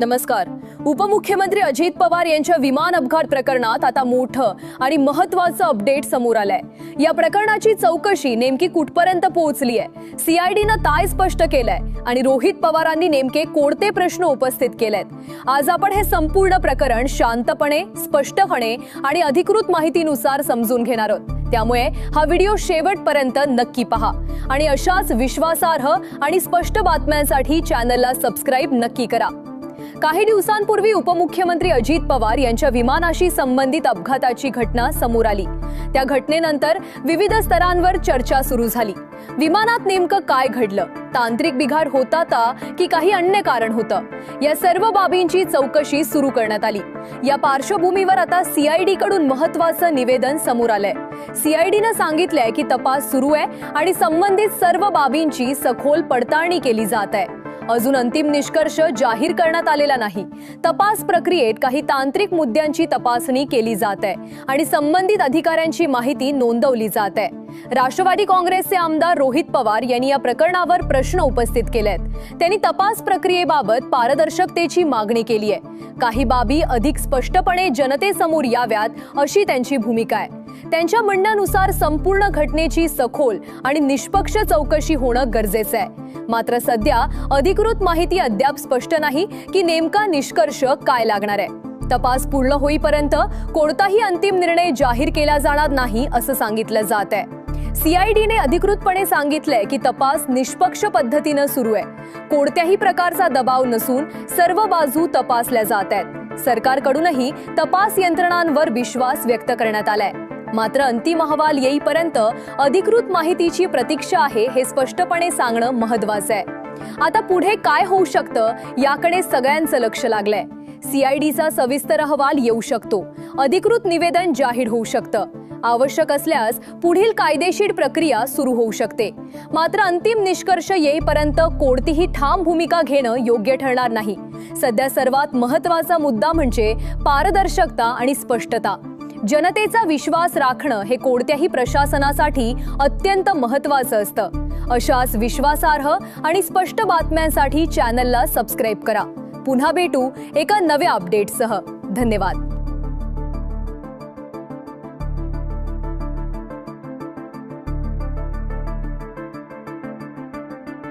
नमस्कार. उपमुख्यमंत्री अजित पवार यांच्या विमान अपघात प्रकरणात आता मोठं आणि महत्त्वाचं अपडेट समोर आलंय. या प्रकरणाची चौकशी नेमकी कुठपर्यंत पोहोचली आहे, सीआयडीनं काय स्पष्ट केलंय आणि रोहित पवारांनी नेमके कोणते प्रश्न उपस्थित केलेत. आज आपण हे संपूर्ण प्रकरण शांतपणे, स्पष्टपणे आणि अधिकृत माहितीनुसार समजून घेणार आहोत. त्यामुळे हा व्हिडिओ शेवटपर्यंत नक्की पहा आणि अशाच विश्वासार्ह आणि स्पष्ट बातम्यांसाठी चॅनलला सबस्क्राइब नक्की करा. काही दिवसांपूर्वी उपमुख्यमंत्री अजित पवार यांच्या विमानाशी संबंधित अपघाताची घटना समोर आली. त्या घटनेनंतर विविध स्तरांवर चर्चा सुरू झाली. विमानात नेमकं काय घडलं, तांत्रिक बिघाड होता की काही अन्य कारण होतं, या सर्व बाबींची चौकशी सुरू करण्यात आली. या पार्श्वभूमीवर आता सीआयडी कडून महत्त्वाचं निवेदन समोर आलंय. सीआयडीनं सांगितलंय की तपास सुरू आहे आणि संबंधित सर्व बाबींची सखोल पडताळणी केली जात आहे. अजून अंतिम निष्कर्ष जाहीर करण्यात आलेला नाही. तपास प्रक्रियेत काही तांत्रिक मुद्द्यांची तपासणी केली जात आहे आणि संबंधित अधिकाऱ्यांची माहिती नोंदवली जात आहे. राष्ट्रवादी काँग्रेसचे आमदार रोहित पवार यांनी या प्रकरणावर प्रश्न उपस्थित केलेत. त्यांनी तपास प्रक्रियेबाबत पारदर्शकतेची मागणी केली आहे. काही बाबी अधिक स्पष्टपणे जनतेसमोर याव्यात अशी त्यांची भूमिका आहे. त्यांच्या म्हणण्यानुसार संपूर्ण घटनेची सखोल आणि निष्पक्ष चौकशी होणं गरजेचं आहे. मात्र सध्या अधिकृत माहिती अद्याप स्पष्ट नाही की नेमका निष्कर्ष काय लागणार आहे. तपास पूर्ण होईपर्यंत कोणताही अंतिम निर्णय जाहीर केला जाणार नाही असं सांगितलं जात आहे. सीआयडीने अधिकृतपणे सांगितलंय की तपास निष्पक्ष पद्धतीनं सुरू आहे. कोणत्याही प्रकारचा दबाव नसून सर्व बाजू तपासल्या जात आहेत. सरकारकडूनही तपास यंत्रणांवर विश्वास व्यक्त करण्यात आलाय. मात्र अंतिम अहवाल येईपर्यंत अधिकृत माहितीची प्रतीक्षा आहे हे स्पष्टपणे सांगणं महत्त्वाचं आहे. आता पुढे काय होऊ शकतं याकडे सगळ्यांचं लक्ष लागलंय. सीआयडीचा सविस्तर अहवाल येऊ शकतो, अधिकृत निवेदन जाहीर होऊ शकतं, आवश्यक असल्यास पुढील कायदेशीर प्रक्रिया सुरू होऊ शकते. मात्र अंतिम निष्कर्ष येईपर्यंत कोणतीही ठाम भूमिका घेणं योग्य ठरणार नाही. सध्या सर्वात महत्त्वाचा मुद्दा म्हणजे पारदर्शकता आणि स्पष्टता. जनतेचा विश्वास राखणं हे कोणत्याही प्रशासनासाठी अत्यंत महत्त्वाचं असतं. अशाच विश्वासार्ह आणि स्पष्ट बातम्यांसाठी चॅनलला सबस्क्राइब करा. पुन्हा भेटू एका नव्या अपडेटसह. धन्यवाद.